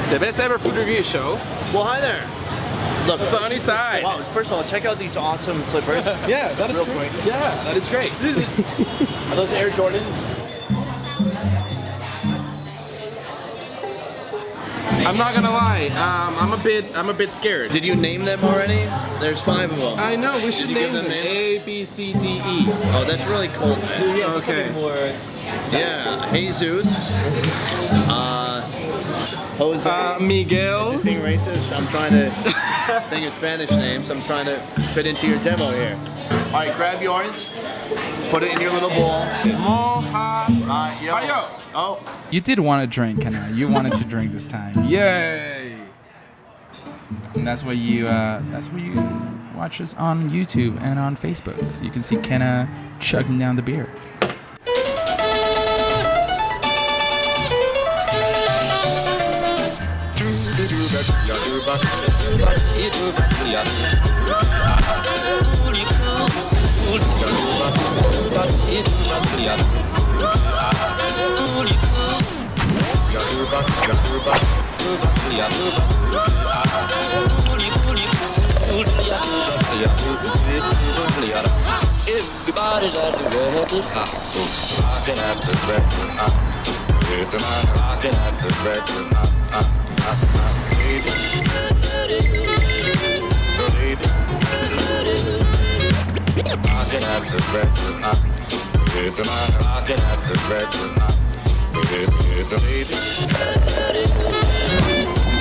The best ever food review show. Well, hi there. Look, Sunny side. Wow, first of all, check out these awesome slippers. Yeah, that is Real great. quick. Yeah, that is great. Are those Air Jordans? I'm not gonna lie. I'm a bit scared. Did you name them already? There's 5 of them. I know. We should you name give them them names? A, B, C, D, E. Oh, that's really cool, man. Okay. Yeah, Jesus. Jose. Miguel. Being racist, I'm trying to think of Spanish names. I'm trying to fit into your demo here. All right, grab yours. Put it in your little bowl. Moja. Yo. Oh. You did want to drink, Kenna. You wanted to drink this time. Yay! And that's why you watch us on YouTube and on Facebook. You can see Kenna chugging down the beer. Everybody's at the record. Rockin' at the record. If the man rockin' at the record. Baby. Rockin' at the record. If the man rockin' at the record. If the baby.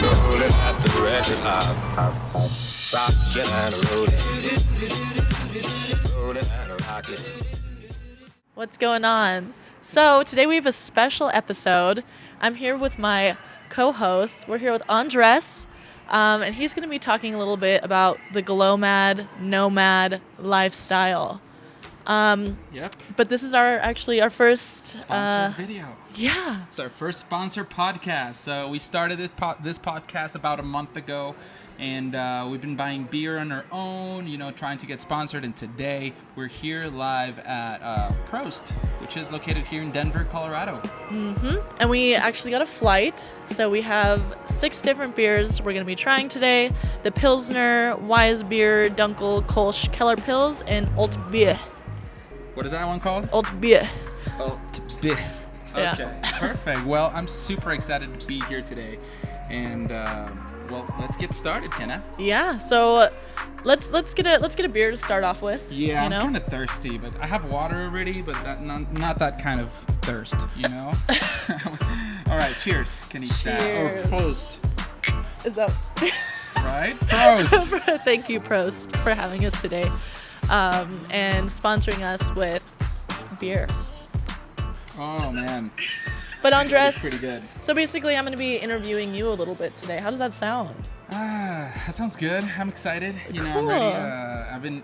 Rollin' at the record. Rockin' and rollin'. What's going on? So today we have a special episode. I'm here with my co-host. We're here with Undress, and he's going to be talking a little bit about the Glomad nomad lifestyle. Yep. But this is our first Sponsored video. Yeah. It's our first sponsored podcast. So we started this podcast about a month ago, and we've been buying beer on our own, trying to get sponsored. And today we're here live at Prost, which is located here in Denver, Colorado. And we actually got a flight. So we have 6 different beers we're going to be trying today. The Pilsner, Weissbier, Dunkel, Kolsch, Keller Pils, and Alt Bier. What is that one called? Alt Bier. Alt Bier. Yeah. Okay, perfect. Well, I'm super excited to be here today, and let's get started, Kenna. Yeah. So let's get a beer to start off with. Yeah, I'm kind of thirsty, but I have water already, but not that kind of thirst, All right, cheers. Can you Cheers. Oh, Prost. Is that Right? Prost. Thank you, Prost, for having us today, and sponsoring us with beer. Oh man. But Andres, pretty good. So basically, I'm going to be interviewing you a little bit today. How does that sound? That sounds good. I'm excited. Cool. I'm ready. I've been,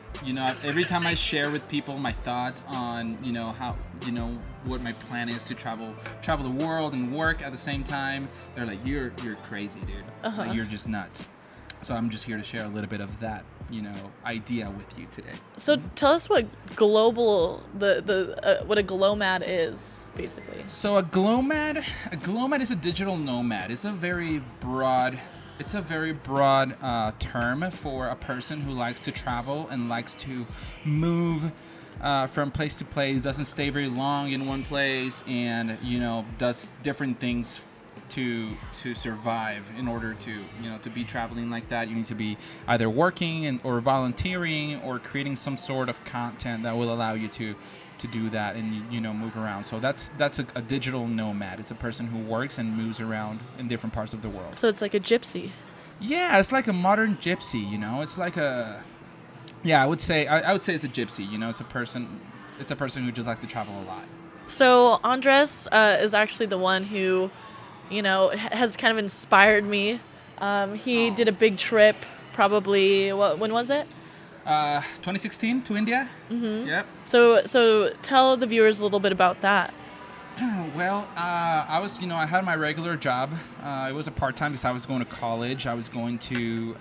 every time I share with people my thoughts on, how, what my plan is to travel the world and work at the same time, they're like, you're crazy, dude. Like, you're just nuts. So I'm just here to share a little bit of that, idea with you today. So tell us what what a Glomad is, basically. So a Glomad is a digital nomad. It's a very broad term for a person who likes to travel and likes to move from place to place, doesn't stay very long in one place, and does different things to survive. In order to be traveling like that, you need to be either working or volunteering or creating some sort of content that will allow you to do that and move around. So that's a digital nomad. It's a person who works and moves around in different parts of the world. So it's like a gypsy. Yeah, it's like a modern gypsy. It's like I would say it's a gypsy. It's a person who just likes to travel a lot. So Andres is actually the one who has kind of inspired me. He did a big trip, probably, when was it? 2016 to India. Mm-hmm. Yep. So tell the viewers a little bit about that. Well, I had my regular job. It was a part-time because I was going to college. I was going to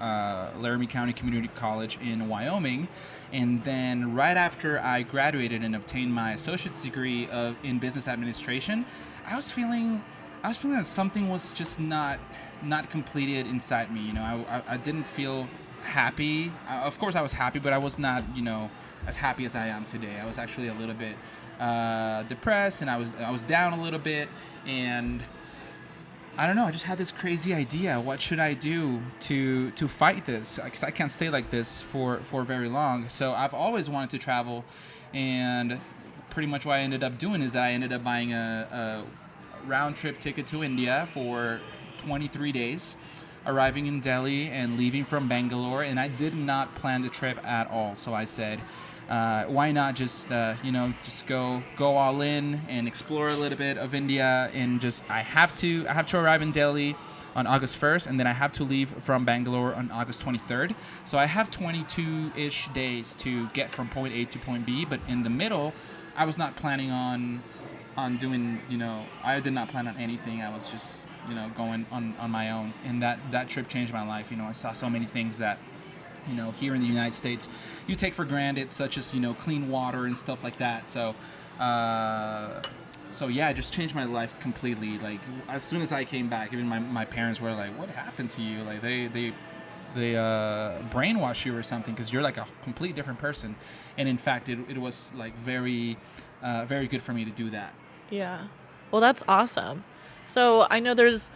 Laramie County Community College in Wyoming. And then right after I graduated and obtained my associate's degree in business administration, I was feeling I was feeling that something was just not completed inside me. You know, I didn't feel happy. Of course, I was happy, but I was not, you know, as happy as I am today. I was actually a little bit depressed, and I was down a little bit, and I don't know. I just had this crazy idea. What should I do to fight this? Because I can't stay like this for very long. So I've always wanted to travel, and pretty much what I ended up doing is that I ended up buying a round trip ticket to India for 23 days, arriving in Delhi and leaving from Bangalore. And I did not plan the trip at all. So I said, why not just just go all in and explore a little bit of India, and just I have to arrive in Delhi on August 1st, and then I have to leave from Bangalore on August 23rd. So I have 22-ish days to get from point A to point B, but in the middle I was not planning on doing, I did not plan on anything. I was just, going on my own. And that trip changed my life. I saw so many things that, here in the United States you take for granted, such as, clean water and stuff like that. So, yeah, it just changed my life completely. Like, as soon as I came back, even my parents were like, what happened to you? Like, they brainwash you or something, because you're like a complete different person. And in fact, it was like very good for me to do that. Yeah. Well, that's awesome. So I know there's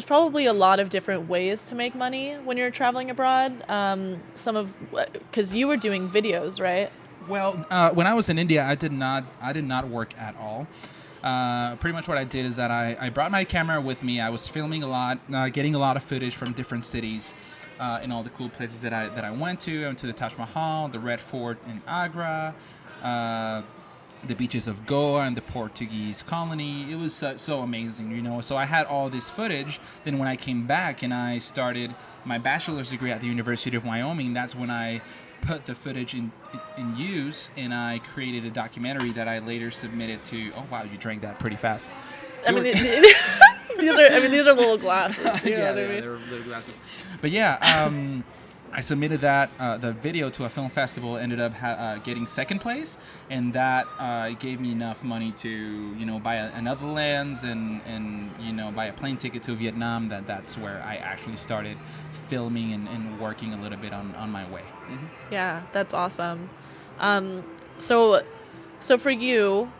probably a lot of different ways to make money when you're traveling abroad. Because you were doing videos, right? Well, when I was in India, I did not work at all. Pretty much what I did is that I brought my camera with me. I was filming a lot, getting a lot of footage from different cities, in all the cool places that I went to. I went to the Taj Mahal, the Red Fort in Agra, the beaches of Goa and the Portuguese colony. It was so amazing, So I had all this footage. Then when I came back and I started my bachelor's degree at the University of Wyoming, that's when I put the footage in use, and I created a documentary that I later submitted to. Oh wow, you drank that pretty fast. These are little glasses. You know what I mean? They're little glasses. But yeah, I submitted that the video to a film festival. Ended up getting second place, and that gave me enough money to buy another lens and buy a plane ticket to Vietnam. That's where I actually started filming and working a little bit on my way. Mm-hmm. Yeah, that's awesome. So for you,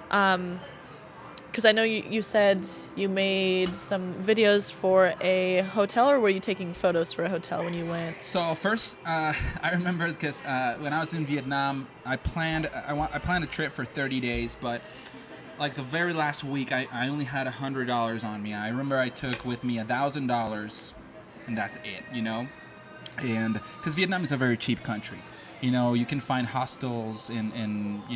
because I know you said you made some videos for a hotel, or were you taking photos for a hotel when you went? So first, I remember because when I was in Vietnam, I planned a trip for 30 days, but like the very last week, I only had $100 on me. I remember I took with me $1,000, and that's it, And because Vietnam is a very cheap country. You can find hostels and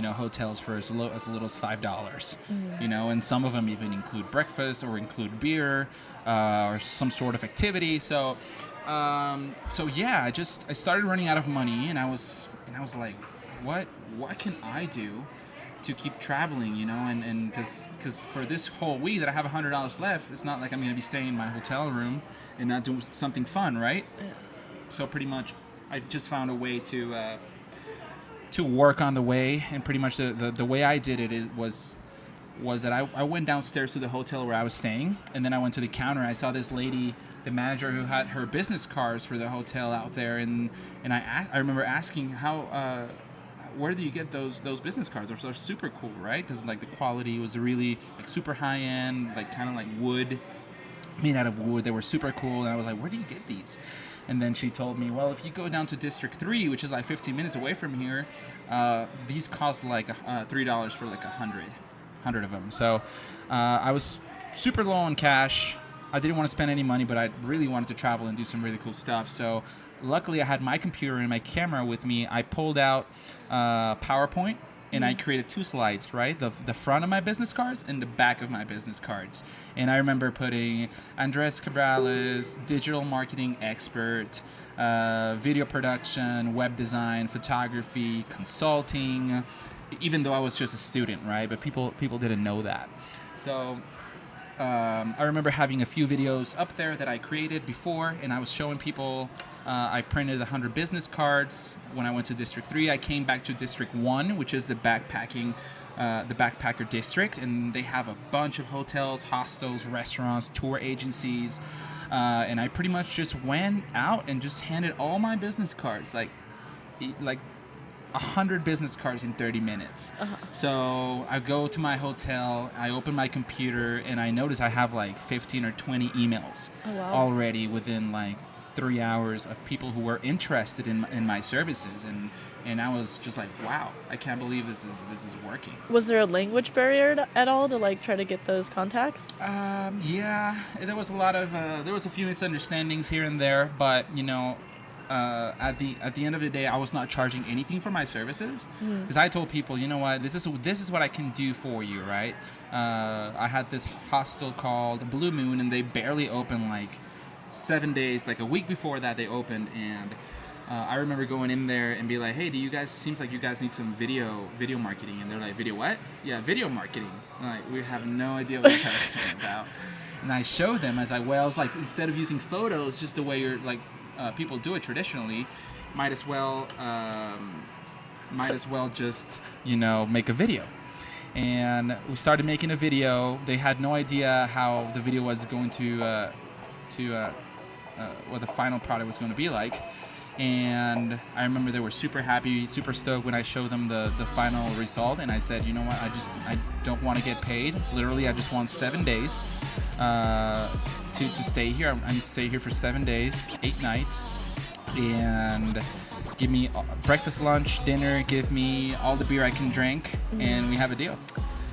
hotels for as little as $5, mm-hmm. And some of them even include breakfast or include beer or some sort of activity. So yeah, I started running out of money, and I was like, what can I do to keep traveling, and because for this whole week that I have $100 left, it's not like I'm going to be staying in my hotel room and not doing something fun, right? Yeah. So pretty much I just found a way to work on the way, and pretty much the way I did it was that I went downstairs to the hotel where I was staying, and then I went to the counter. I saw this lady, the manager, who had her business cards for the hotel out there, and I remember asking where do you get those business cards? They're super cool, right? Because like the quality was really like super high end, like kind of like wood, made out of wood. They were super cool, and I was like, where do you get these? And then she told me, well, if you go down to District 3, which is like 15 minutes away from here, these cost like $3 for like 100 of them. So I was super low on cash. I didn't want to spend any money, but I really wanted to travel and do some really cool stuff. So luckily I had my computer and my camera with me. I pulled out PowerPoint, and I created 2 slides, right? The front of my business cards and the back of my business cards. And I remember putting Andres Cabrales, digital marketing expert, video production, web design, photography, consulting, even though I was just a student, right? But people didn't know that. So I remember having a few videos up there that I created before, and I was showing people. I printed 100 business cards when I went to District 3. I came back to District 1, which is the backpacking the backpacker district, and they have a bunch of hotels, hostels, restaurants, tour agencies, and I pretty much just went out and just handed all my business cards, like 100 business cards in 30 minutes. So I go to my hotel, I open my computer, and I notice I have like 15 or 20 emails already within like 3 hours of people who were interested in my services, and I was just like, wow, I can't believe this is working. Was there a language barrier at all to like try to get those contacts? Yeah, there was a lot of there was a few misunderstandings here and there, but you know, at the end of the day, I was not charging anything for my services, because I told people, you know what, this is what I can do for you, right? I had this hostel called Blue Moon, and they barely opened like 7 days, like a week before that they opened, and I remember going in there and be like, hey, seems like you guys need some video marketing, and they're like, video what? Yeah, video marketing. I'm like, we have no idea what you're talking about. And I showed them as I was like, instead of using photos just the way you're like people do it traditionally, might as well just, you know, make a video. And we started making a video. They had no idea how the video was going to what the final product was going to be like. And I remember they were super happy, super stoked when I showed them the final result. And I said, you know what, I don't want to get paid. Literally, I just want 7 days to stay here. I need to stay here for 7 days, 8 nights. And give me breakfast, lunch, dinner, give me all the beer I can drink, and we have a deal.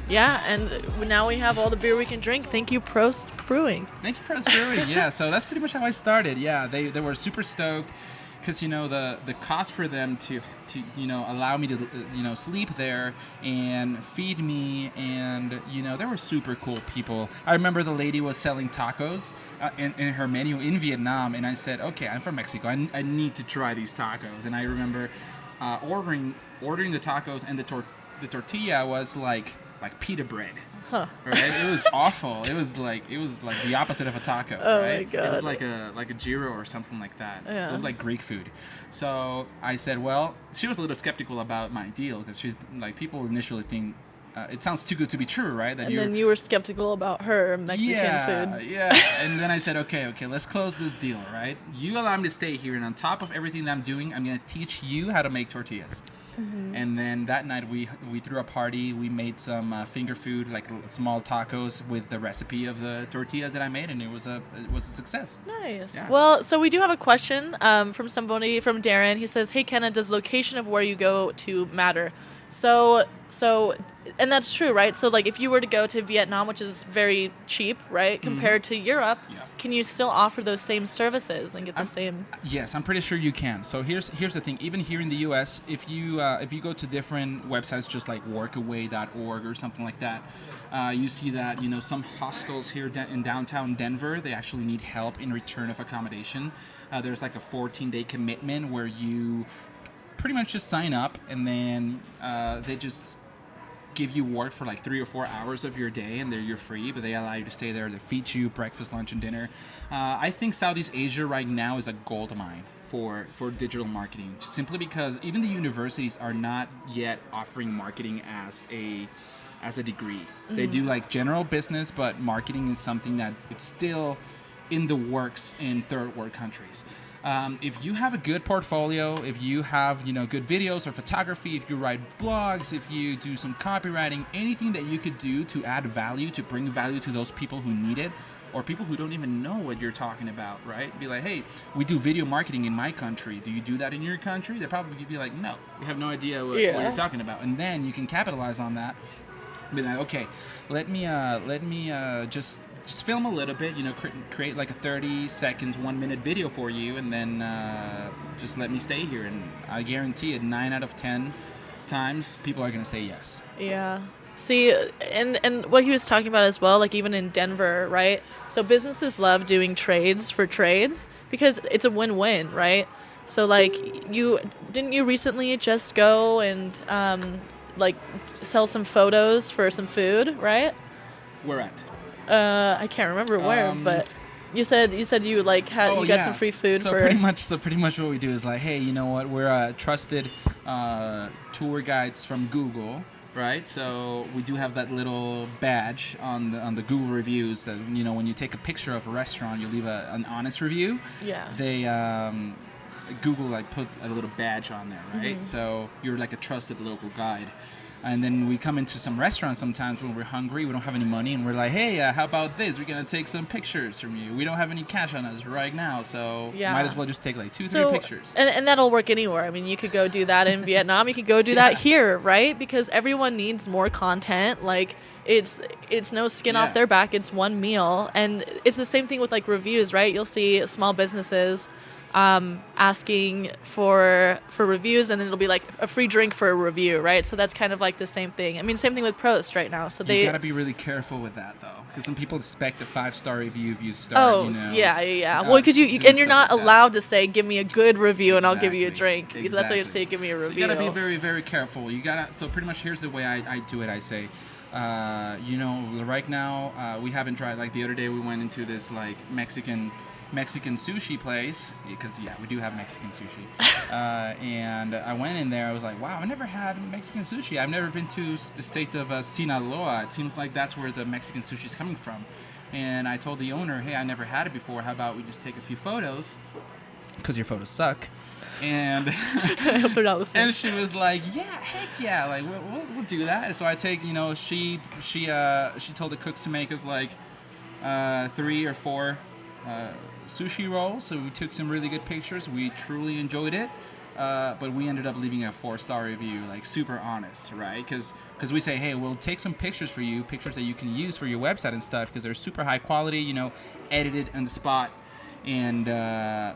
Yeah, and now we have all the beer we can drink. Thank you, Prost Brewing. Thank you, Prost Brewing. Yeah, so that's pretty much how I started. Yeah, they were super stoked, because you know the cost for them to you know allow me to you know sleep there and feed me, and you know they were super cool people. I remember the lady was selling tacos in her menu in Vietnam, and I said, okay, I'm from Mexico, I need to try these tacos. And I remember ordering the tacos, and the tortilla was like pita bread. Huh. Right? It was awful. It was like the opposite of a taco. Oh right? My God. It was like a gyro or something like that. Yeah. It was like Greek food. So I said, well, she was a little skeptical about my deal, because she's like, people initially think it sounds too good to be true, right? And then you were skeptical about her Mexican food. Yeah. And then I said, okay, let's close this deal, right? You allow me to stay here, and on top of everything that I'm doing, I'm gonna teach you how to make tortillas. And then that night we threw a party. We made some finger food, like small tacos with the recipe of the tortillas that I made, and it was a success. Nice. Yeah. Well, so we do have a question from somebody, from Darren. He says, "Hey Kenna, does location of where you go to matter?" So, and that's true, right? So, like, if you were to go to Vietnam, which is very cheap, right, compared to Europe, can you still offer those same services and get the same? Yes, I'm pretty sure you can. So here's the thing. Even here in the U.S., if you go to different websites, just like workaway.org or something like that, you see that, you know, some hostels here in downtown Denver, they actually need help in return of accommodation. There's like a 14-day commitment where you pretty much just sign up, and then they just give you work for like 3 or 4 hours of your day, and you're free, but they allow you to stay there. They feed you breakfast, lunch, and dinner. I think Southeast Asia right now is a gold mine for digital marketing, simply because even the universities are not yet offering marketing as a degree. They do like general business, but marketing is something that it's still in the works in third world countries. If you have a good portfolio, if you have, you know, good videos or photography, if you write blogs, if you do some copywriting, anything that you could do to add value, to bring value to those people who need it, or people who don't even know what you're talking about, right? Be like, hey, we do video marketing in my country. Do you do that in your country? They'll probably give you like, no, we have no idea what you're talking about. And then you can capitalize on that. Be like, okay, let me just film a little bit, you know, create like a 30 seconds, 1 minute video for you, and then just let me stay here. And I guarantee it, 9 out of 10 times, people are going to say yes. Yeah. See, and what he was talking about as well, like even in Denver, right? So businesses love doing trades for trades because it's a win-win, right? So like didn't you recently just go and like sell some photos for some food, right? Where at? I can't remember where, but you said you like had you got some free food so for. Pretty much what we do is like, hey, you know what? We're trusted tour guides from Google. right? So we do have that little badge on the Google reviews that, you know, when you take a picture of a restaurant, you leave an honest review. Yeah. They Google like put a little badge on there, right? So you're like a trusted local guide. And then we come into some restaurants sometimes when we're hungry, we don't have any money, and we're like, hey, how about this? We're going to take some pictures from you. We don't have any cash on us right now, so might as well just take like 2-3 pictures. And that'll work anywhere. I mean, you could go do that in Vietnam. You could go do that here, right? Because everyone needs more content. Like, it's no skin off their back. It's one meal. And it's the same thing with, like, reviews, right? You'll see small businesses asking for reviews, and then it'll be like a free drink for a review, right? So that's kind of like the same thing. I mean, same thing with Post right now. So you gotta be really careful with that, though, because some people expect a 5-star review if you start. Well, because you're not allowed to say, give me a good review and I'll give you a drink. Because that's why you have to say, give me a review. So you gotta be very, very careful. So pretty much here's the way I do it. I say, you know, right now we haven't tried. Like the other day, we went into this like Mexican sushi place, because we do have Mexican sushi, and I went in there. I was like, wow, I never had Mexican sushi. I've never been to the state of Sinaloa. It seems like that's where the Mexican sushi is coming from. And I told the owner, hey, I never had it before. How about we just take a few photos, because your photos suck. And I hope they're not listening. And she was like, yeah, heck yeah, like we'll do that. So I take, you know, she told the cooks to make us like 3 or 4 sushi rolls. So we took some really good pictures. We truly enjoyed it, but we ended up leaving a 4-star review, like super honest, right? Because we say, hey, we'll take some pictures for you, pictures that you can use for your website and stuff, because they're super high quality, you know, edited on the spot. And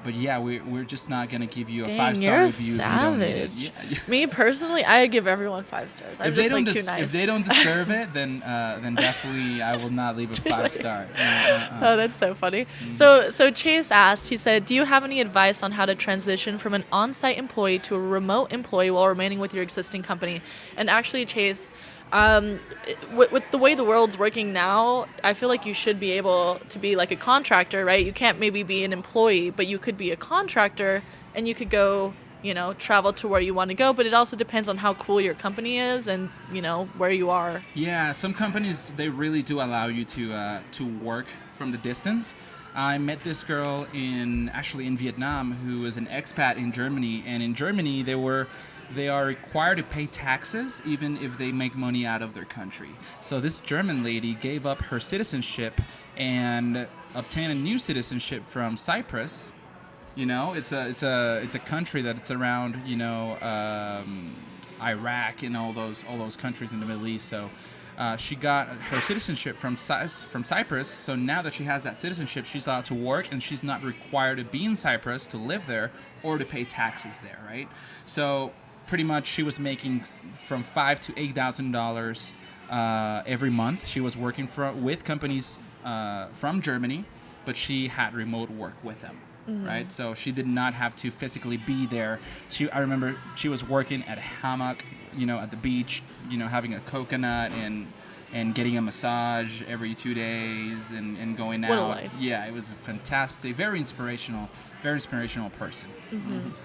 but yeah, we're just not gonna give you a 5-star review. Savage. Me personally, I give everyone 5 stars. I'm just like too nice. If they don't deserve it, then definitely I will not leave a 5-star. Oh, that's so funny. So Chase asked. He said, "Do you have any advice on how to transition from an on-site employee to a remote employee while remaining with your existing company?" And actually, Chase, with the way the world's working now, I feel like you should be able to be like a contractor, right? You can't maybe be an employee, but you could be a contractor, and you could go, you know, travel to where you want to go. But it also depends on how cool your company is and, you know, where you are. Yeah, some companies, they really do allow you to work from the distance. I met this girl in Vietnam who is an expat in Germany, and in Germany they are required to pay taxes even if they make money out of their country. So this German lady gave up her citizenship and obtained a new citizenship from Cyprus. You know, it's a country that it's around, you know, Iraq and all those countries in the Middle East. So she got her citizenship from Cyprus. So now that she has that citizenship, she's allowed to work, and she's not required to be in Cyprus to live there or to pay taxes there, right? So pretty much she was making from $5,000 to $8,000 every month. She was working with companies from Germany, but she had remote work with them. Right, so she did not have to physically be there. I remember she was working at a hammock, you know, at the beach, you know, having a coconut and getting a massage every 2 days and going out. What a life. Yeah, it was a fantastic, very inspirational person.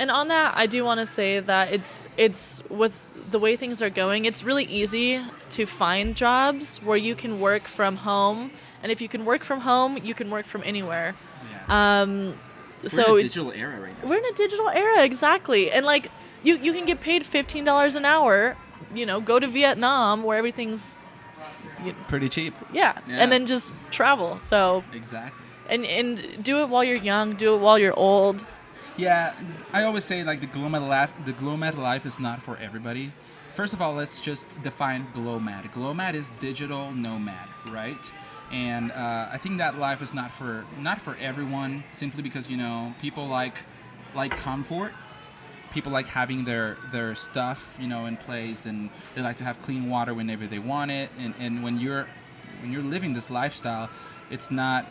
And on that, I do want to say that it's with the way things are going, it's really easy to find jobs where you can work from home, and if you can work from home, you can work from anywhere. Yeah. We're in a digital era right now. We're in a digital era, exactly. And like you can get paid $15 an hour, you know, go to Vietnam where everything's pretty cheap. Yeah. And then just travel. So exactly. And do it while you're young, do it while you're old. Yeah, I always say like the Glomad life is not for everybody. First of all, let's just define Glomad. Glomad is digital nomad, right? And I think that life is not for everyone, simply because, you know, people like comfort. People like having their stuff, you know, in place, and they like to have clean water whenever they want it. And when you're living this lifestyle, it's not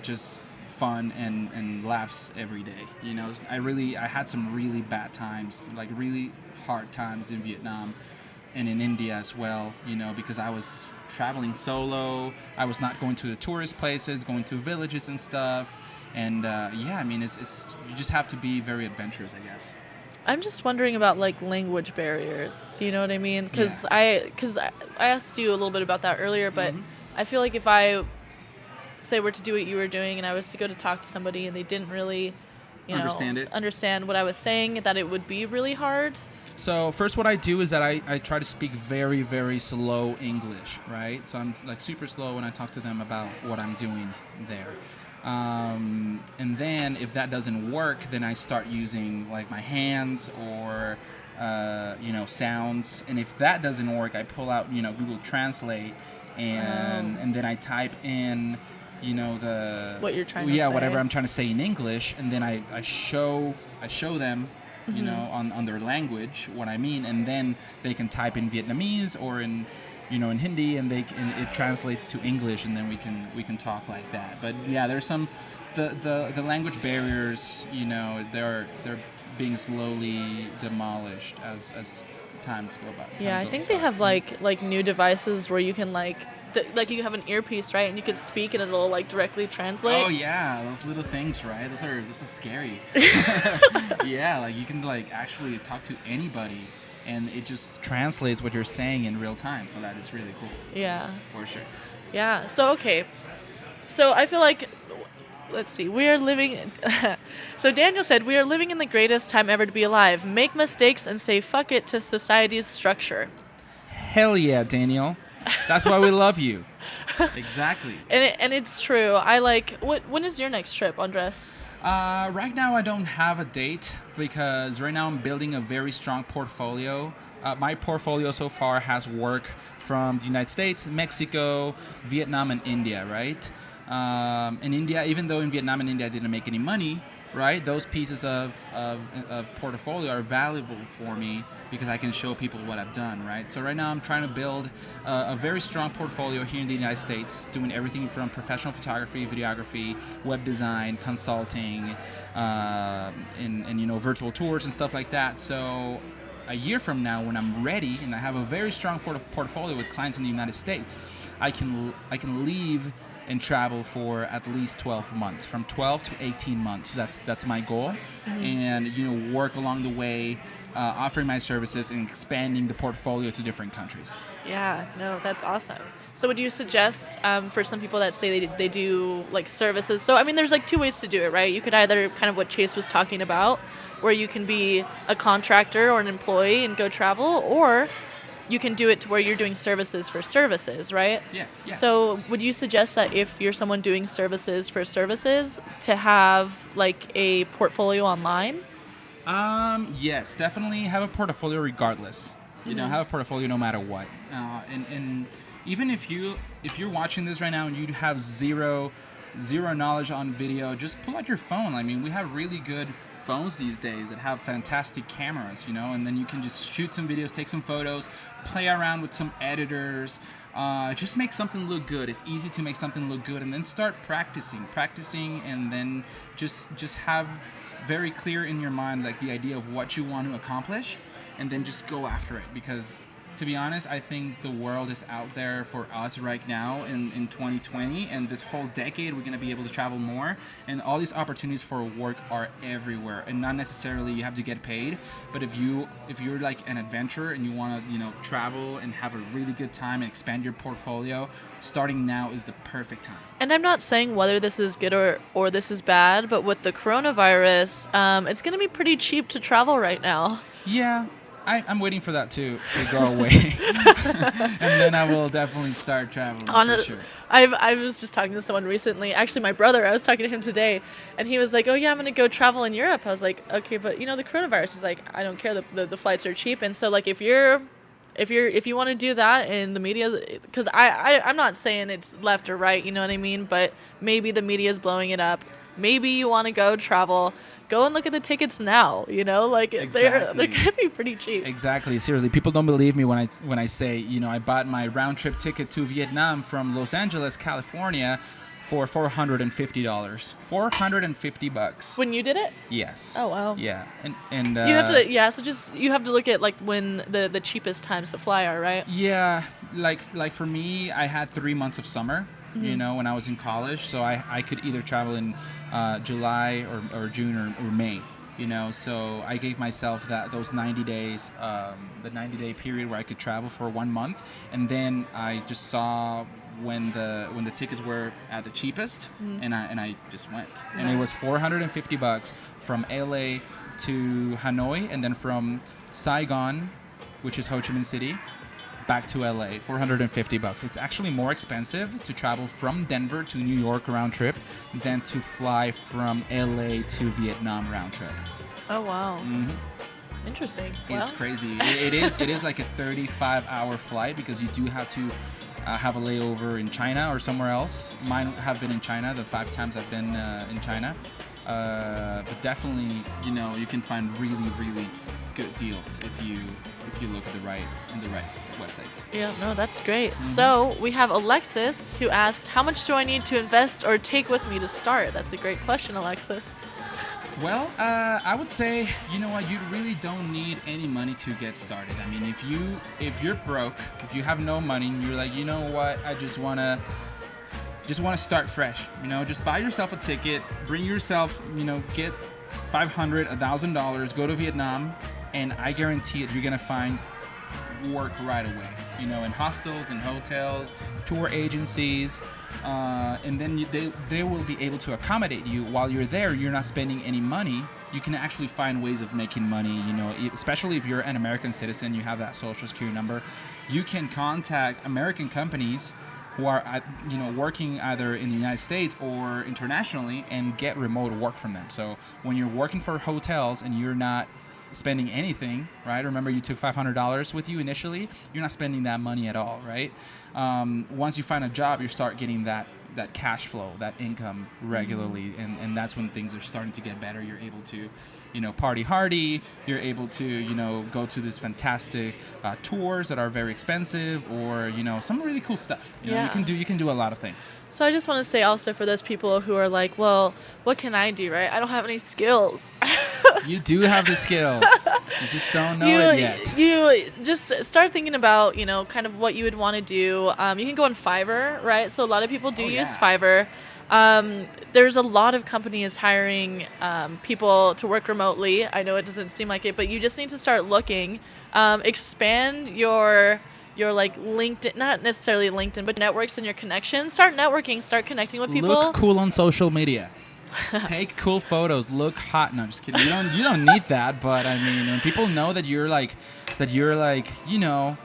just fun and laughs every day. You know, I had some really bad times, like really hard times in Vietnam and in India as well, you know, because I was traveling solo. I was not going to the tourist places, going to villages and stuff. And I mean, it's you just have to be very adventurous, I guess. I'm just wondering about like language barriers. Do you know what I mean? Because I asked you a little bit about that earlier, but I feel like if I say were to do what you were doing and I was to go to talk to somebody and they didn't really, understand what I was saying, that it would be really hard. So first what I do is that I try to speak very, very slow English, right? So I'm like super slow when I talk to them about what I'm doing there. And then if that doesn't work, then I start using like my hands or, sounds. And if that doesn't work, I pull out, Google Translate and then I type in, what you're trying to say. Yeah, whatever I'm trying to say in English. And then I show them, on their language what I mean. And then they can type in Vietnamese or in Hindi, and it translates to English, and then we can talk like that. But yeah, there's some the language barriers. They're being slowly demolished as times go by. Yeah, I think they have like new devices where you can like you have an earpiece, right, and you can speak and it'll like directly translate. Oh yeah, those little things, right? Those are scary. Yeah, like you can like actually talk to anybody. And it just translates what you're saying in real time. So that is really cool. Yeah. For sure. Yeah. So, okay. So I feel like, let's see, we are living... So Daniel said, we are living in the greatest time ever to be alive. Make mistakes and say fuck it to society's structure. Hell yeah, Daniel. That's why we love you. Exactly. And it's true. I like... When is your next trip, Undress? Right now I don't have a date because right now I'm building a very strong portfolio. My portfolio so far has work from the United States, Mexico, Vietnam, and India, right? In India, even though in Vietnam and India I didn't make any money, right? Those pieces of portfolio are valuable for me because I can show people what I've done, right? So right now I'm trying to build a very strong portfolio here in the United States, doing everything from professional photography, videography, web design, consulting, and virtual tours and stuff like that. So a year from now, when I'm ready and I have a very strong portfolio with clients in the United States, I can leave and travel for at least 12 months, from 12 to 18 months. That's my goal. And work along the way, offering my services and expanding the portfolio to different countries. Yeah, no, that's awesome. So would you suggest for some people that say they do like services? So I mean, there's like two ways to do it, right? You could either kind of what Chase was talking about, where you can be a contractor or an employee and go travel, or you can do it to where you're doing services for services, right? Yeah. So would you suggest that if you're someone doing services for services, to have like a portfolio online? Yes, definitely have a portfolio regardless. Have a portfolio no matter what. And even if you're watching this right now and you have zero knowledge on video, just pull out your phone. I mean, we have really good phones these days that have fantastic cameras, and then you can just shoot some videos, take some photos, play around with some editors, just make something look good. It's easy to make something look good, and then start practicing, and then just have very clear in your mind like the idea of what you want to accomplish, and then just go after it. Because to be honest, I think the world is out there for us right now in 2020, and this whole decade we're going to be able to travel more, and all these opportunities for work are everywhere, and not necessarily you have to get paid, but if you're like an adventurer and you want to travel and have a really good time and expand your portfolio, starting now is the perfect time. And I'm not saying whether this is good or this is bad, but with the coronavirus, it's going to be pretty cheap to travel right now. Yeah. I'm waiting for that to go away, and then I will definitely start traveling for sure. I was just talking to someone recently. Actually, my brother. I was talking to him today, and he was like, "Oh yeah, I'm gonna go travel in Europe." I was like, "Okay, but the coronavirus." He's like, "I don't care. The flights are cheap." And so like if you want to do that in the media, because I'm not saying it's left or right, you know what I mean, but maybe the media is blowing it up. Maybe you want to go travel. Go and look at the tickets now, like exactly. they're gonna be pretty cheap. Exactly. Seriously, people don't believe me when I say, I bought my round trip ticket to Vietnam from Los Angeles, California for $450. $450. When you did it? Yes. Oh wow. Yeah. And you have to so you have to look at like when the cheapest times to fly are, right? Yeah, like for me, I had 3 months of summer, when I was in college, so I could either travel in July or June or May, You know, so I gave myself those 90 days, the 90-day period where I could travel for 1 month, and then I just saw when the tickets were at the cheapest, and I just went, and it was $450 from LA to Hanoi, and then from Saigon, which is Ho Chi Minh City, back to LA, $450. It's actually more expensive to travel from Denver to New York round trip than to fly from LA to Vietnam round trip. Oh wow. Interesting. It's crazy. It is like a 35-hour flight because you do have to have a layover in China or somewhere else. Mine have been in China the 5 times I've been in China. But definitely, you know, you can find really, really good deals if you look at the right websites. Yeah, no, that's great. So we have Alexis who asked, how much do I need to invest or take with me to start? That's a great question, Alexis. Well, I would say, you know what, you really don't need any money to get started. I mean, if you're broke, if you have no money and you're like, you know what, I just want to start fresh, you know, just buy yourself a ticket, bring yourself, you know, get $500, $1,000, go to Vietnam, and I guarantee it, you're going to find work right away, you know, in hostels and hotels, tour agencies, and then they will be able to accommodate you while you're there. You're not spending any money. You can actually find ways of making money, you know, especially if you're an American citizen, you have that social security number. You can contact American companies who are, you know, working either in the United States or internationally and get remote work from them. So when you're working for hotels and you're not spending anything, right? Remember, you took $500 with you initially. You're not spending that money at all, right? Once you find a job, you start getting that cash flow, that income regularly, and that's when things are starting to get better. You're able to, you know, party hardy. You're able to, you know, go to this fantastic tours that are very expensive, or, you know, some really cool stuff. You know, you can do a lot of things. So I just want to say also for those people who are like, well, what can I do, right? I don't have any skills. You do have the skills. You just don't know it yet. You just start thinking about, you know, kind of what you would want to do. You can go on Fiverr, right? So a lot of people do use Fiverr. There's a lot of companies hiring people to work remotely. I know it doesn't seem like it, but you just need to start looking. Expand your like LinkedIn, not necessarily LinkedIn, but networks and your connections. Start networking, start connecting with people. Look cool on social media. Take cool photos. Look hot. No, I'm just kidding. You don't need that. But I mean, when people know that you're like, you know,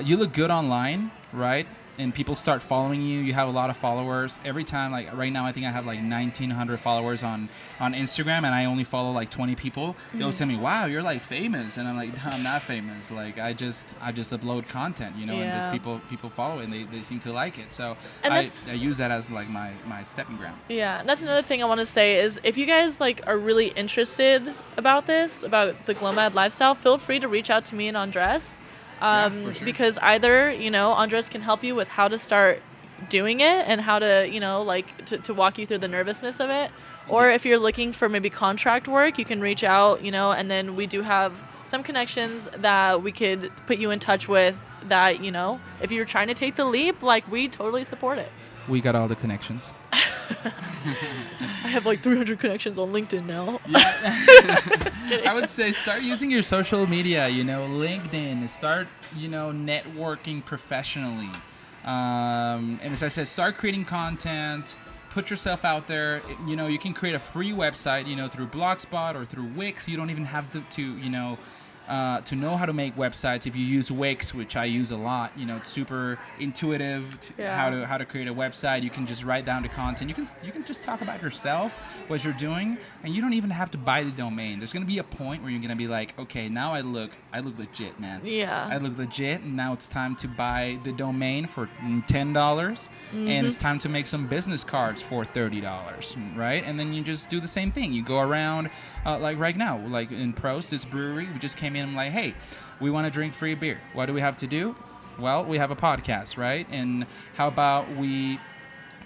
you look good online, right? And people start following you. You have a lot of followers. Every time, like right now, I think I have like 1,900 followers on Instagram, and I only follow like 20 people. They'll tell me, "Wow, you're like famous," and I'm like, "No, I'm not famous. Like I just upload content, you know, and just people follow it, and they seem to like it. So I use that as like my stepping ground. Yeah, and that's another thing I want to say is if you guys like are really interested about the Glomad lifestyle, feel free to reach out to me and Undress. For sure. Because either, you know, Andres can help you with how to start doing it and how to, you know, like to walk you through the nervousness of it. Or if you're looking for maybe contract work, you can reach out, you know, and then we do have some connections that we could put you in touch with that, you know, if you're trying to take the leap, like we totally support it. We got all the connections. I have like 300 connections on LinkedIn now. Yeah. Just kidding. I would say start using your social media, you know, LinkedIn. Start, you know, networking professionally. And as I said, start creating content. Put yourself out there. You know, you can create a free website, you know, through Blogspot or through Wix. You don't even have to you know how to make websites. If you use Wix, which I use a lot, you know, it's super intuitive how to create a website. You can just write down the content. You can just talk about yourself, what you're doing, and you don't even have to buy the domain. There's gonna be a point where you're gonna be like, okay, now I look legit, man. Yeah. I look legit, and now it's time to buy the domain for $10, and it's time to make some business cards for $30, right? And then you just do the same thing. You go around, like right now, like in Prost, this brewery, we just came in and I'm like, hey, we want to drink free beer. What do we have to do? Well, we have a podcast, right? And how about we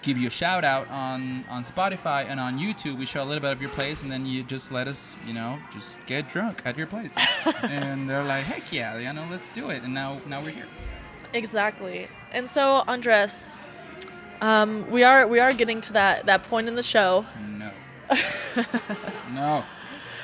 give you a shout out on Spotify and on YouTube? We show a little bit of your place, and then you just let us, you know, just get drunk at your place. And they're like, heck yeah, you know, let's do it. And now we're here. Exactly. And so, Andres, we are getting to that point in the show. No. No.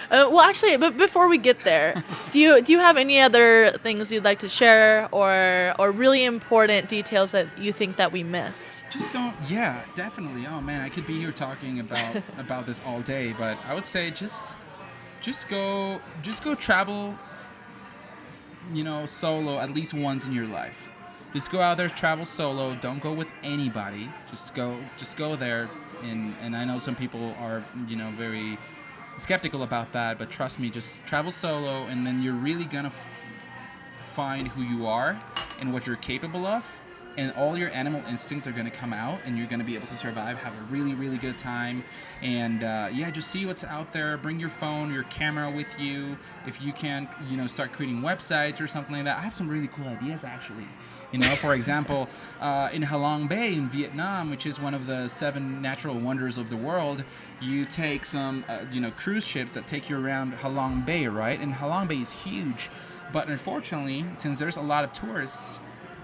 Well, actually, but before we get there, do you have any other things you'd like to share, or really important details that you think that we missed? Just don't. Yeah, definitely. Oh man, I could be here talking about this all day, but I would say just go travel. Solo at least once in your life. Just go out there, travel solo. Don't go with anybody. Just go there. And I know some people are very skeptical about that, but trust me, just travel solo, and then you're really gonna find who you are and what you're capable of, and all your animal instincts are gonna come out, and you're gonna be able to survive, have a really, really good time, and just see what's out there. Bring your phone, your camera with you. If you can, start creating websites or something like that. I have some really cool ideas actually. For example, in Halong Bay in Vietnam, which is one of the 7 natural wonders of the world, you take some, cruise ships that take you around Halong Bay, right? And Halong Bay is huge, but unfortunately, since there's a lot of tourists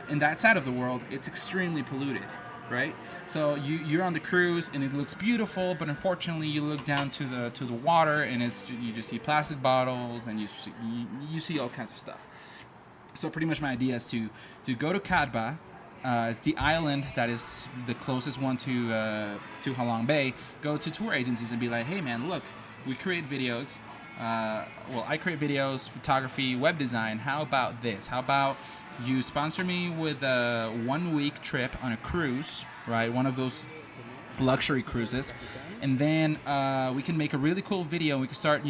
in that side of the world, it's extremely polluted, right? So you're on the cruise and it looks beautiful, but unfortunately, you look down to the water and you just see plastic bottles and you see all kinds of stuff. So pretty much my idea is to go to Cadba. It's the island that is the closest one to Halong Bay. Go to tour agencies and be like, hey man, look, we create videos. I create videos, photography, web design. How about this? How about you sponsor me with a 1-week trip on a cruise, right? One of those luxury cruises, and then we can make a really cool video. We can start,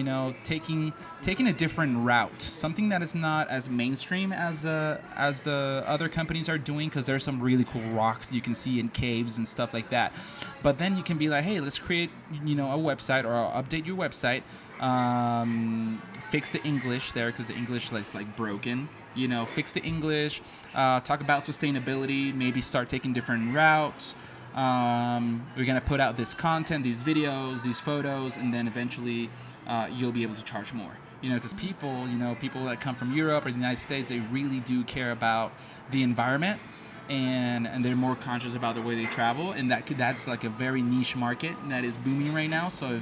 taking a different route, something that is not as mainstream as the other companies are doing, because there's some really cool rocks that you can see in caves and stuff like that. But then you can be like, hey, let's create, a website, or I'll update your website, fix the English there because the English is like broken. Fix the English, talk about sustainability, maybe start taking different routes. We're gonna put out this content, these videos, these photos, and then eventually you'll be able to charge more. Because people that come from Europe or the United States, they really do care about the environment, and they're more conscious about the way they travel, and that's like a very niche market that is booming right now. So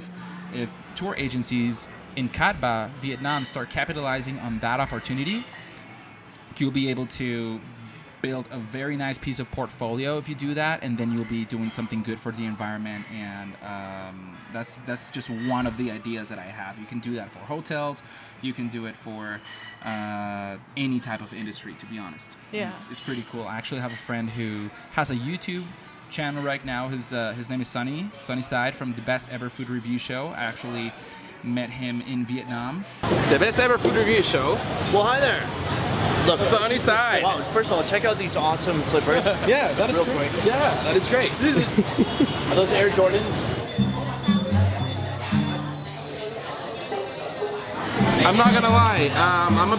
if tour agencies in Cadba, Vietnam, start capitalizing on that opportunity, you'll be able to build a very nice piece of portfolio if you do that, and then you'll be doing something good for the environment. And that's just one of the ideas that I have. You can do that for hotels, you can do it for any type of industry, to be honest. Yeah, it's pretty cool. I actually have a friend who has a YouTube channel right now. His name is Sunnyside from the Best Ever Food Review Show. I actually met him in Vietnam. The Best Ever Food Review Show. Well, hi there. Look, Sunnyside. Wow, first of all, check out these awesome slippers. Yeah, that is Real great. quick. Yeah, that is great. Are those Air Jordans? I'm not gonna lie. I'm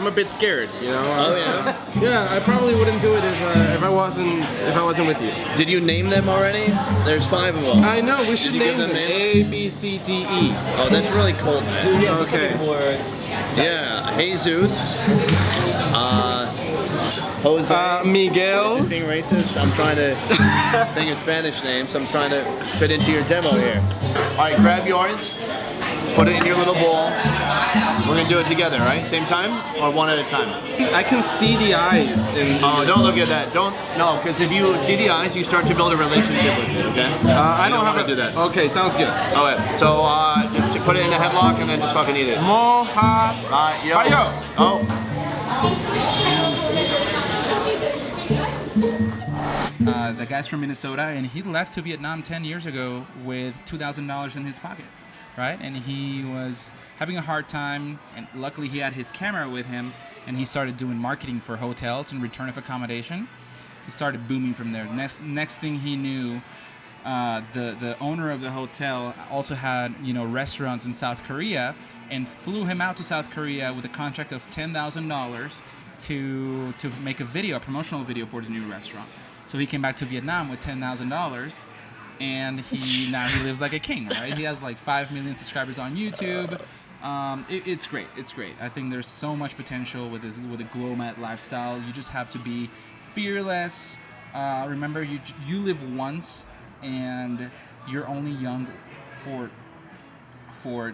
a bit scared. Oh yeah. Yeah, I probably wouldn't do it if I wasn't with you. Did you name them already? There's 5 of them. I know. We should Did you name give them them names? A, B, C, D, E. Oh, that's really cold, man. Okay. Yeah, Jesus. Jose. Miguel. Being racist, I'm trying to think of Spanish names. I'm trying to fit into your demo here. All right, grab yours. Put it in your little bowl. We're gonna do it together, right? Same time or one at a time? I can see the eyes. Oh, don't look at that. No, because if you see the eyes, you start to build a relationship with it. Okay? I don't want to do that. Okay, sounds good. All right. So just put it in a headlock and then just fucking eat it. Moha. Yo. Oh. The guy's from Minnesota, and he left to Vietnam 10 years ago with $2,000 in his pocket, right? And he was having a hard time, and luckily he had his camera with him, and he started doing marketing for hotels and return of accommodation. He started booming from there. Next thing he knew, the owner of the hotel also had restaurants in South Korea, and flew him out to South Korea with a contract of $10,000 to make a promotional video for the new restaurant. So he came back to Vietnam with $10,000, and now he lives like a king, right? He has like 5 million subscribers on YouTube. It's great. It's great. I think there's so much potential with a Glomad lifestyle. You just have to be fearless. Remember, you live once, and you're only young for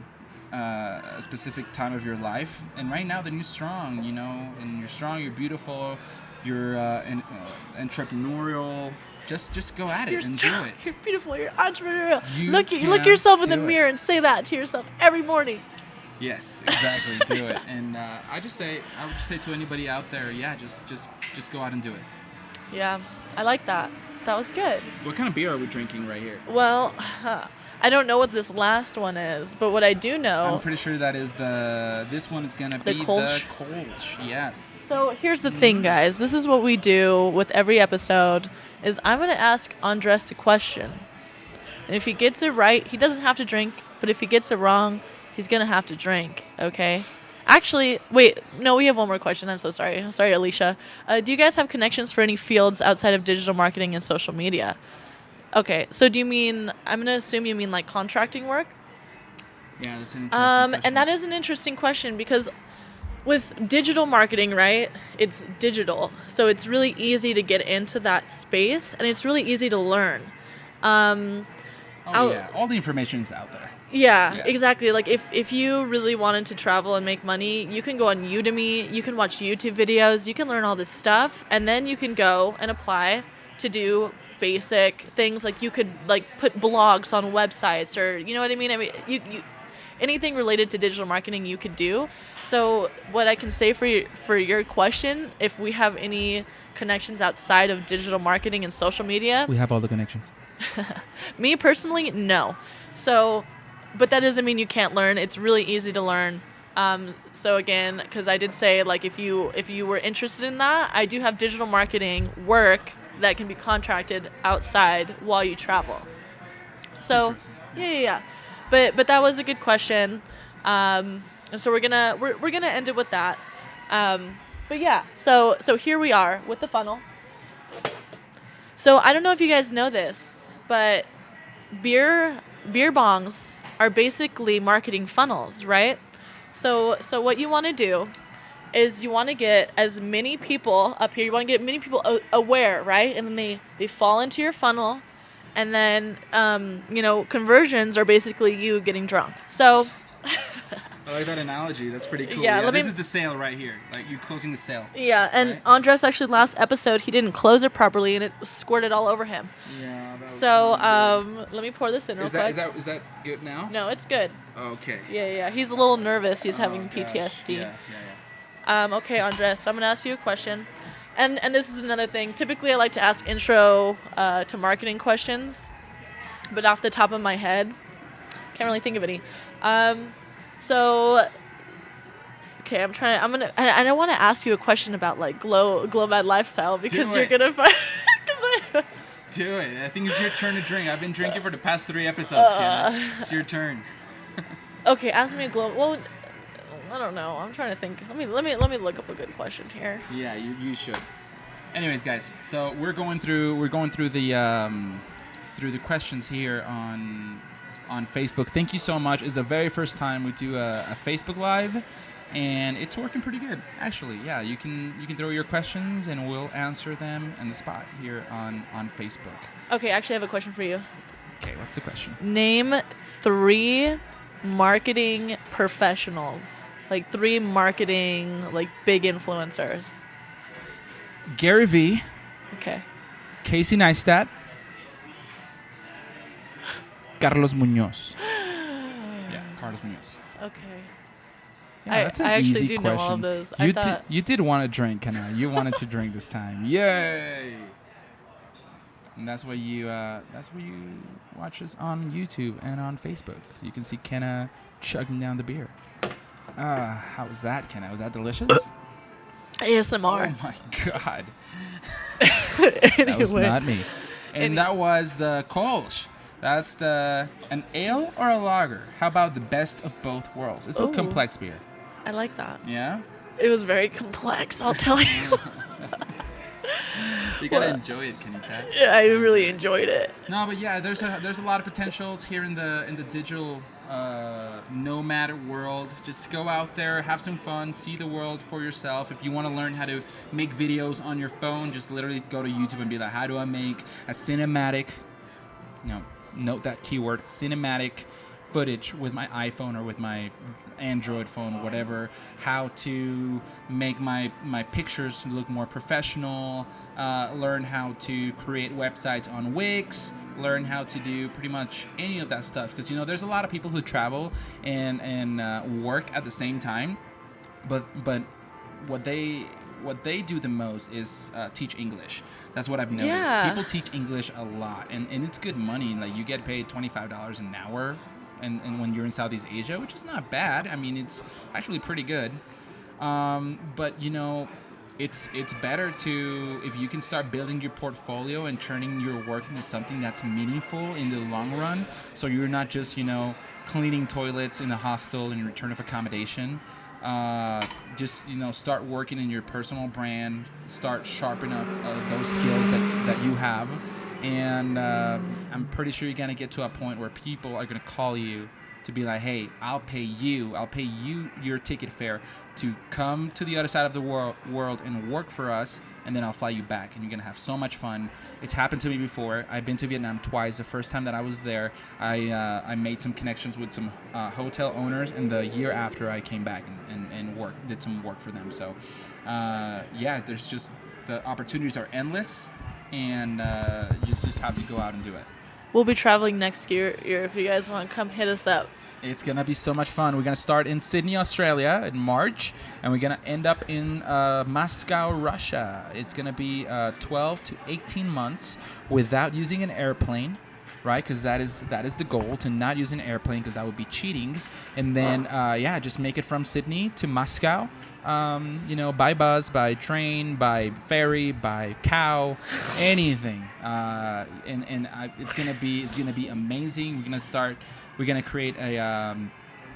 a specific time of your life. And right now, then you're strong, you know, and you're strong, you're beautiful, you're entrepreneurial. Just go at it and do it. You're beautiful. You're entrepreneurial. You Look can yourself in the do it. mirror and say that to yourself every morning. Yes, exactly. Do it. And I would say to anybody out there, yeah, just go out and do it. Yeah, I like that. That was good. What kind of beer are we drinking right here? Well, I don't know what this last one is, but what I do know. I'm pretty sure that is this one is gonna be the Kolsch? Kolsch. Yes. So here's the thing, guys. This is what we do with every episode. Is I'm gonna ask Undress a question, and if he gets it right, he doesn't have to drink. But if he gets it wrong, he's gonna have to drink. Okay. Actually, wait. No, we have one more question. I'm so sorry. Sorry, Alicia. Do you guys have connections for any fields outside of digital marketing and social media? Okay. So do you mean? I'm gonna assume you mean like contracting work. Yeah, that's an interesting question. And that is an interesting question because with digital marketing, right, it's digital. So it's really easy to get into that space and it's really easy to learn. Yeah, all the information is out there. Yeah, exactly. Like if you really wanted to travel and make money, you can go on Udemy, you can watch YouTube videos, you can learn all this stuff, and then you can go and apply to do basic things. Like you could like put blogs on websites or, you know what I mean? I mean, you anything related to digital marketing you could do. So what I can say for your question, if we have any connections outside of digital marketing and social media. We have all the connections. Me personally, no. So, but that doesn't mean you can't learn. It's really easy to learn. So again, because I did say like if you were interested in that, I do have digital marketing work that can be contracted outside while you travel. So yeah. But that was a good question. And so we're gonna end it with that. But yeah, so here we are with the funnel. So I don't know if you guys know this, but beer bongs are basically marketing funnels, right? So what you want to do is you want to get as many people up here. You want to get many people aware, right? And then they fall into your funnel. And then, conversions are basically you getting drunk. So I like that analogy. That's pretty cool. Yeah, This is the sale right here. Like you closing the sale. yeah, and Right. Undress actually last episode he didn't close it properly and it squirted all over him. Yeah. That was So really let me pour this in real good. quick. Is that good now? No, it's good. Okay. Yeah. He's a little nervous. He's having gosh. PTSD. Yeah. Okay, Andres, so I'm going to ask you a question. And this is another thing. Typically, I like to ask intro to marketing questions. But off the top of my head, can't really think of any. Okay, I want to ask you a question about like Glomad lifestyle because Do you're it. going to find... Do it. I think it's your turn to drink. I've been drinking for the past 3 episodes, Kenna. It's your turn. Okay, ask me a Well, I don't know. I'm trying to think. Let me look up a good question here. Yeah, you should. Anyways, guys, so we're going through the questions here on Facebook. Thank you so much. It's the very first time we do a Facebook Live, and it's working pretty good, actually. Yeah, you can throw your questions, and we'll answer them on the spot here on Facebook. Okay, actually, I have a question for you. Okay, what's the question? Name 3 marketing professionals, like 3 marketing, like big influencers. Gary V, Okay. Casey Neistat, Carlos Muñoz. Yeah, Carlos Muñoz. Okay. Yeah, that's an I actually easy do question. know all of those. You did want to drink, Kenna. You wanted to drink this time. Yay! And that's why you watch us on YouTube and on Facebook. You can see Kenna chugging down the beer. How was that, Kenna? Was that delicious? ASMR. Oh my god. Anyway. That was not me. And that was the Kolsch. That's an ale or a lager. How about the best of both worlds? It's a Ooh. complex beer. I like that. Yeah? It was very complex, I'll tell you. You gotta enjoy it, Kenny Cat. Yeah, I really enjoyed it. No, but yeah, there's a lot of potentials here in the digital nomad world. Just go out there, have some fun, see the world for yourself. If you want to learn how to make videos on your phone, just literally go to YouTube and be like, how do I make a cinematic, note that keyword, cinematic footage with my iPhone or with my Android phone, whatever, how to make my pictures look more professional, learn how to create websites on Wix, learn how to do pretty much any of that stuff. Because, you know, there's a lot of people who travel and work at the same time, but what they do the most is teach English. That's what I've noticed. Yeah. People teach English a lot, and it's good money. Like, you get paid $25 an hour, and when you're in Southeast Asia, which is not bad. I mean, it's actually pretty good. But you know, it's better to, if you can start building your portfolio and turning your work into something that's meaningful in the long run. So you're not just, you know, cleaning toilets in a hostel in return of accommodation. Just, you know, start working in your personal brand, start sharpening up those skills that you have, and I'm pretty sure you're gonna get to a point where people are gonna call you to be like, hey, I'll pay you your ticket fare to come to the other side of the world and work for us, and then I'll fly you back, and you're gonna have so much fun. It's happened to me before. I've been to Vietnam twice. The first time that I was there, I made some connections with some hotel owners, and the year after I came back and did some work for them. So yeah, there's just, the opportunities are endless, and you just have to go out and do it. We'll be traveling next year. If you guys want to come hit us up. It's going to be so much fun. We're going to start in Sydney, Australia in March, and we're going to end up in Moscow, Russia. It's going to be 12 to 18 months without using an airplane, right? Because that is the goal, to not use an airplane, because that would be cheating. And then, yeah, just make it from Sydney to Moscow, you know, by bus, by train, by ferry, by cow, anything. It's gonna be amazing. We're gonna create a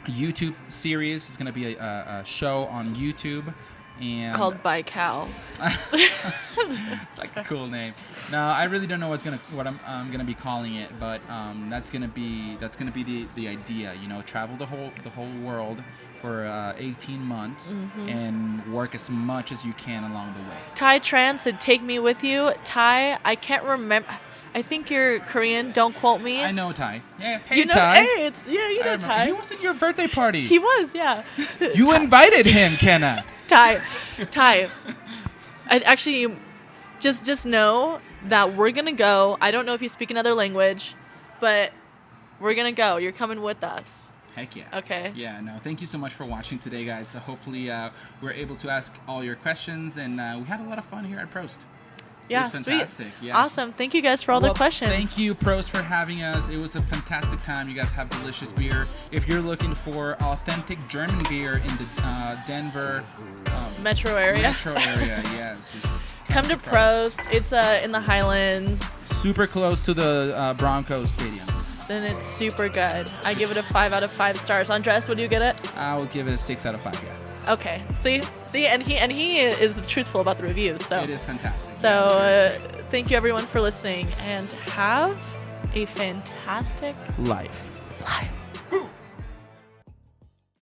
YouTube series. It's gonna be a show on YouTube. And Called By Cow. it's like a cool name. No, I really don't know what I'm gonna be calling it, but that's gonna be the idea. You know, travel the whole world for 18 months and work as much as you can along the way. Thai Tran said, "Take me with you." Thai, I can't remember. I think you're Korean. Don't quote me. I know Thai. Yeah, hey you know, Thai. Hey, you know Thai. He was at your birthday party. He was, yeah. You invited him, Kenna. Thai. Actually, just know that we're gonna go. I don't know if you speak another language, but we're gonna go. You're coming with us. Heck yeah. Okay. Yeah, no, thank you so much for watching today, guys. So hopefully we're able to ask all your questions, and we had a lot of fun here at Prost. Yeah, it was fantastic. Sweet. Yeah. Awesome. Thank you guys for all the questions. Thank you, Prost, for having us. It was a fantastic time. You guys have delicious beer. If you're looking for authentic German beer in the Denver metro area, yes. Just come to Prost. It's in the Highlands. Super close to the Broncos Stadium. And it's super good. I give it a 5 out of 5 stars. Andres, would you get it? I will give it a 6 out of 5, yeah. Okay. See, and he is truthful about the reviews. So it is fantastic. So thank you everyone for listening, and have a fantastic life.